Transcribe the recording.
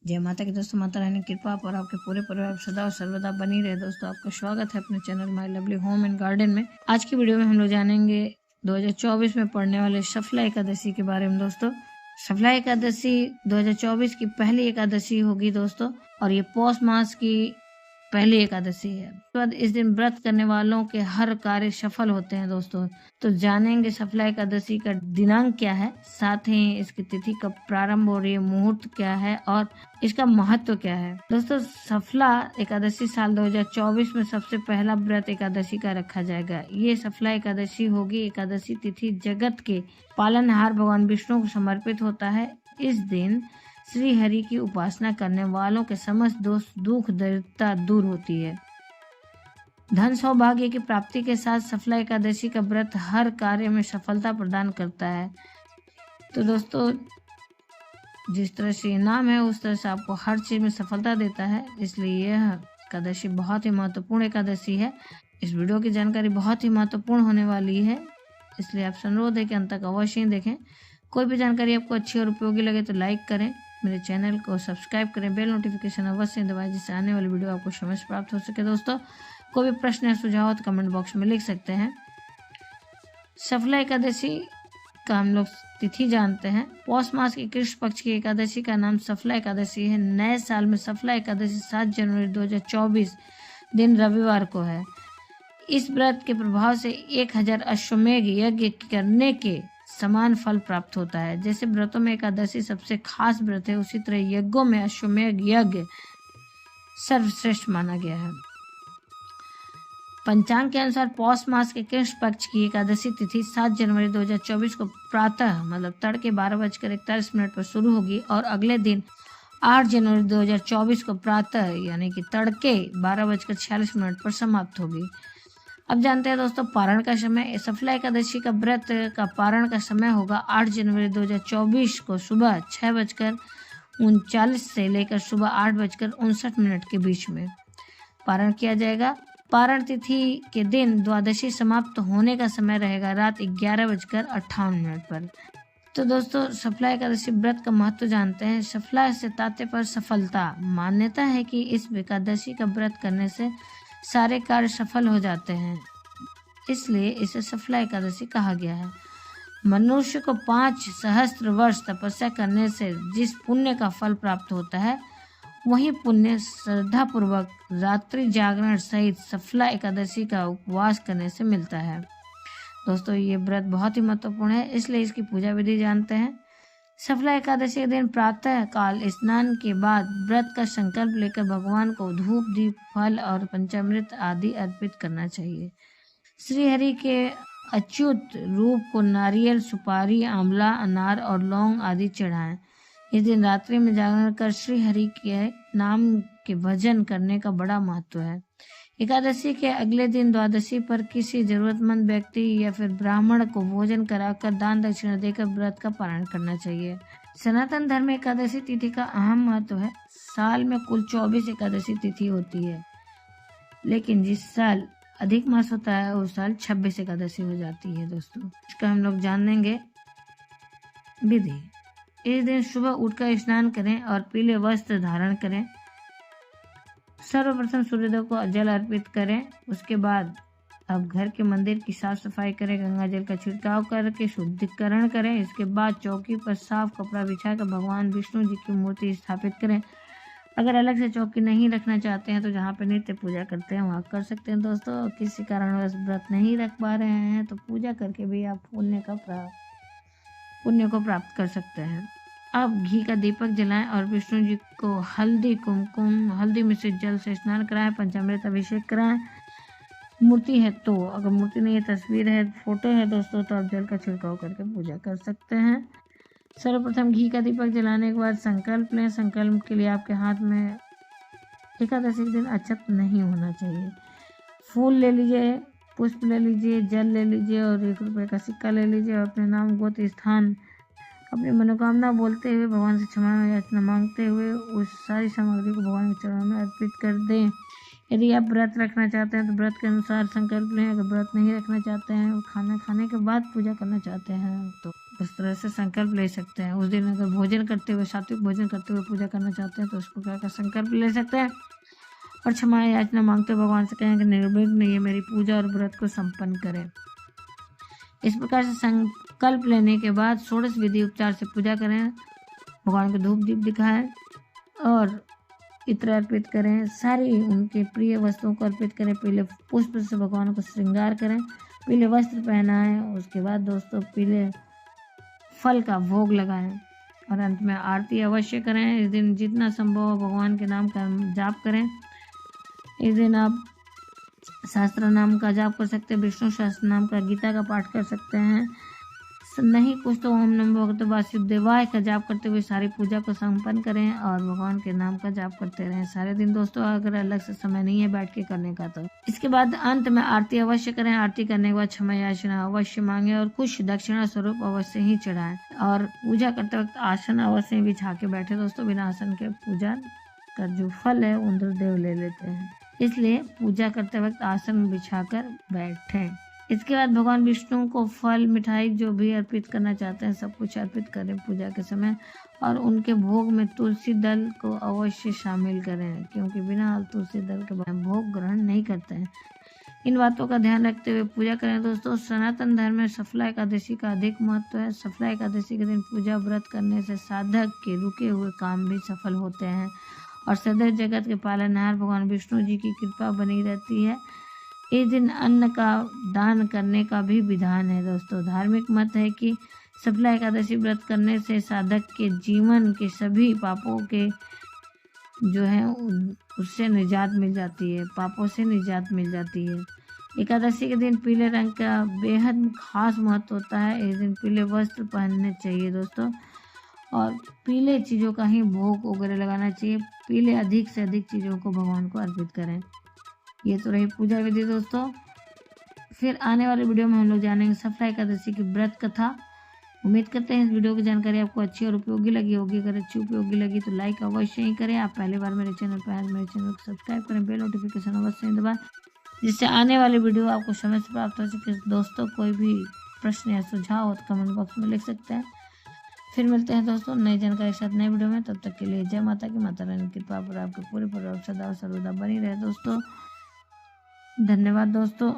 जय माता की दोस्तों, माता रानी की कृपा पर आपके पूरे परिवार सदा और सर्वदा बनी रहे। दोस्तों, आपका स्वागत है अपने channel my lovely home and garden में। आज की वीडियो में हम लोग जानेंगे 2024 में पड़ने वाले सफला एकादशी के बारे में। दोस्तों, सफला एकादशी 2024 की पहली एकादशी होगी दोस्तों, और ये पौष मास की पहली एकादशी है। उसके बाद इस दिन व्रत करने वालों के हर कार्य सफल होते हैं। दोस्तों, तो जानेंगे सफला एकादशी का दिनांक क्या है, साथ ही इसकी तिथि कब प्रारंभ हो रही है, मुहूर्त क्या है और इसका महत्व क्या है। दोस्तों, सफला एकादशी साल 2024 में सबसे पहला व्रत एकादशी का रखा जाएगा। ये सफला एकादशी होगी। एकादशी तिथि जगत के पालनहार भगवान विष्णु को समर्पित होता है। इस दिन श्री हरि की उपासना करने वालों के समस्त दोष, दुख, दरिद्रता दूर होती है। धन सौभाग्य की प्राप्ति के साथ सफला एकादशी का व्रत हर कार्य में सफलता प्रदान करता है। तो दोस्तों, जिस तरह से नाम है उस तरह से आपको हर चीज में सफलता देता है, इसलिए यह एकादशी बहुत ही महत्वपूर्ण एकादशी है। इस वीडियो की जानकारी बहुत ही महत्वपूर्ण होने वाली है, इसलिए आपसे अनुरोध है कि अंत तक अवश्य ही देखें। कोई भी जानकारी आपको अच्छी और उपयोगी लगे तो लाइक करें, मेरे चैनल को सब्सक्राइब करें, बेल नोटिफिकेशन अवश्य दबाएं, जिससे आने वाली वीडियो आपको समय से प्राप्त हो सके। दोस्तों, कोई भी प्रश्न या सुझाव हो तो कमेंट बॉक्स में लिख सकते हैं। सफला एकादशी का हम लोग तिथि जानते हैं। पौष मास की कृष्ण पक्ष की एकादशी का नाम सफला एकादशी है। नए साल में सफला एकादशी 7 जनवरी 2024 दिन रविवार को है। इस व्रत के प्रभाव से 1000 अश्वमेघ यज्ञ करने के समान फल प्राप्त होता है। जैसे व्रतों में एकादशी सबसे खास व्रत है, उसी तरह यज्ञों में अश्वमेघ यज्ञ सर्वश्रेष्ठ माना गया है। पंचांग के अनुसार पौष मास के कृष्ण पक्ष की एकादशी तिथि 7 जनवरी 2024 को प्रातः मतलब तड़के 12:41 पर शुरू होगी और अगले दिन 8 जनवरी 2024 को प्रातः यानी कि तड़के 12:46 पर समाप्त होगी। अब जानते हैं दोस्तों पारण का समय। सफला एकादशी का व्रत का पारण का समय होगा 8 जनवरी 2024 को सुबह 6:39 से लेकर सुबह 8:59 के बीच में पारण किया जाएगा। पारण तिथि के दिन द्वादशी समाप्त होने का समय रहेगा रात 11:58 पर। तो दोस्तों, सफला एकादशी व्रत का महत्व जानते हैं। सफला से तात्पर्य पर सफलता। मान्यता है कि इस एकादशी का व्रत करने से सारे कार्य सफल हो जाते हैं, इसलिए इसे सफला एकादशी कहा गया है। मनुष्य को 5 सहस्त्र वर्ष तपस्या करने से जिस पुण्य का फल प्राप्त होता है, वही पुण्य श्रद्धा पूर्वक रात्रि जागरण सहित सफला एकादशी का उपवास करने से मिलता है। दोस्तों, ये व्रत बहुत ही महत्वपूर्ण है, इसलिए इसकी पूजा विधि जानते हैं। सफला एकादशी के दिन प्रातः काल स्नान के बाद व्रत का संकल्प लेकर भगवान को धूप, दीप, फल और पंचामृत आदि अर्पित करना चाहिए। श्री हरि के अच्युत रूप को नारियल, सुपारी, आंवला, अनार और लौंग आदि चढ़ाएं। इस दिन रात्रि में जागरण कर श्री हरि के नाम के भजन करने का बड़ा महत्व है। एकादशी के अगले दिन द्वादशी पर किसी जरूरतमंद व्यक्ति या फिर ब्राह्मण को भोजन कराकर दान दक्षिणा देकर व्रत का पारण करना चाहिए। सनातन धर्म में एकादशी तिथि का अहम महत्व है। साल में कुल 24 एकादशी तिथि होती है, लेकिन जिस साल अधिक मास होता है उस साल 26 एकादशी हो जाती है। दोस्तों, इसका हम लोग जानेंगे विधि। इस दिन सुबह उठकर स्नान करें और पीले वस्त्र धारण करें। सर्वप्रथम सूर्यदेव को जल अर्पित करें। उसके बाद अब घर के मंदिर की साफ सफाई करें, गंगा जल का छिड़काव करके शुद्धिकरण करें। इसके बाद चौकी पर साफ कपड़ा बिछाकर भगवान विष्णु जी की मूर्ति स्थापित करें। अगर अलग से चौकी नहीं रखना चाहते हैं तो जहाँ पे नित्य पूजा करते हैं वहाँ कर सकते हैं। दोस्तों, किसी कारणवश व्रत नहीं रख पा रहे हैं तो पूजा करके भी आप पुण्य को प्राप्त कर सकते हैं। अब घी का दीपक जलाएं और विष्णु जी को हल्दी, कुमकुम, हल्दी मिश्रित जल से स्नान कराएं, पंचामृत अभिषेक कराएं। मूर्ति है तो, अगर मूर्ति नहीं है, तस्वीर है, फोटो है दोस्तों, तो आप जल का छिड़काव करके पूजा कर सकते हैं। सर्वप्रथम घी का दीपक जलाने के बाद संकल्प लें। संकल्प के लिए आपके हाथ में एकादशी के दिन अक्षत नहीं होना चाहिए। फूल ले लीजिए, पुष्प ले लीजिए, जल ले लीजिए और 1 रुपये का सिक्का ले लीजिए और अपने नाम, गोत्र, स्थान, अपनी मनोकामना बोलते हुए भगवान से क्षमा याचना मांगते हुए उस सारी सामग्री को भगवान के चरणों में अर्पित कर दें। यदि आप व्रत रखना चाहते हैं तो व्रत के अनुसार संकल्प लें। अगर व्रत नहीं रखना चाहते हैं और खाना खाने के बाद पूजा करना चाहते हैं तो उस तरह से संकल्प ले सकते हैं। उस दिन अगर भोजन करते हुए, सात्विक भोजन करते हुए पूजा करना चाहते हैं तो उस प्रकार का संकल्प ले सकते हैं और क्षमा याचना मांगते हुए भगवान से कहें कि निर्विघ्न ये मेरी पूजा और व्रत को संपन्न करें। इस प्रकार से संकल्प लेने के बाद षोडश विधि उपचार से पूजा करें, भगवान को धूप दीप दिखाएं और इत्र अर्पित करें, सारी उनके प्रिय वस्तुओं को अर्पित करें, पीले पुष्प से भगवान को श्रृंगार करें, पीले वस्त्र पहनाएं। उसके बाद दोस्तों पीले फल का भोग लगाएं और अंत में आरती अवश्य करें। इस दिन जितना संभव हो भगवान के नाम का जाप करें। इस दिन आप शास्त्र नाम का जाप कर सकते हैं, विष्णु शास्त्र नाम का, गीता का पाठ कर सकते हैं। नहीं कुछ तो ओम नमो भगवते वासुदेवाय का जाप करते हुए सारी पूजा को संपन्न करें और भगवान के नाम का जाप करते रहें सारे दिन दोस्तों। अगर अलग से समय नहीं है बैठ के करने का तो इसके बाद अंत में आरती अवश्य करें। आरती करने के बाद क्षमा याचना अवश्य मांगे और कुछ दक्षिणा स्वरूप अवश्य ही चढ़ाएं और पूजा करते वक्त आसन अवश्य बिछा के बैठे दोस्तों। बिना आसन के पूजा का जो फल है इंद्रदेव ले लेते हैं, इसलिए पूजा करते वक्त आसन बिछाकर बैठें। इसके बाद भगवान विष्णु को फल मिठाई जो भी अर्पित करना चाहते हैं सब कुछ अर्पित करें पूजा के समय और उनके भोग में तुलसी दल को अवश्य शामिल करें, क्योंकि बिना तुलसी दल के भोग ग्रहण नहीं करते हैं। इन बातों का ध्यान रखते हुए पूजा करें दोस्तों। सनातन धर्म में सफला एकादशी का अधिक महत्व है। सफला एकादशी के दिन पूजा व्रत करने से साधक के रुके हुए काम भी सफल होते हैं और सदैव जगत के पालनहार भगवान विष्णु जी की कृपा बनी रहती है। इस दिन अन्न का दान करने का भी विधान है दोस्तों। धार्मिक मत है कि सफला एकादशी व्रत करने से साधक के जीवन के सभी पापों के जो है उससे निजात मिल जाती है, पापों से निजात मिल जाती है। एकादशी के दिन पीले रंग का बेहद खास महत्व होता है। इस दिन पीले वस्त्र पहनने चाहिए दोस्तों और पीले चीज़ों का ही भोग वगैरह लगाना चाहिए। पीले अधिक से अधिक चीज़ों को भगवान को अर्पित करें। ये तो रही पूजा विधि दोस्तों। फिर आने वाले वीडियो में हम लोग जानेंगे सफला एकादशी की व्रत कथा। उम्मीद करते हैं इस वीडियो की जानकारी आपको अच्छी और उपयोगी लगी होगी। अगर अच्छी उपयोगी लगी तो लाइक अवश्य ही करें। आप पहली बार मेरे चैनल पर आए मेरे चैनल को सब्सक्राइब करें, बेल नोटिफिकेशन अवश्य ही दबाएं, जिससे आने वाली वीडियो आपको समय से प्राप्त हो सके। दोस्तों कोई भी प्रश्न या सुझाव हो तो कमेंट बॉक्स में लिख सकते हैं। फिर मिलते हैं दोस्तों नई जानकारी के साथ नए वीडियो में। तब तक के लिए जय माता की, माता रानी की कृपा पर आपके पूरे परिवार सदा सर्वदा बनी रहे दोस्तों। धन्यवाद दोस्तों।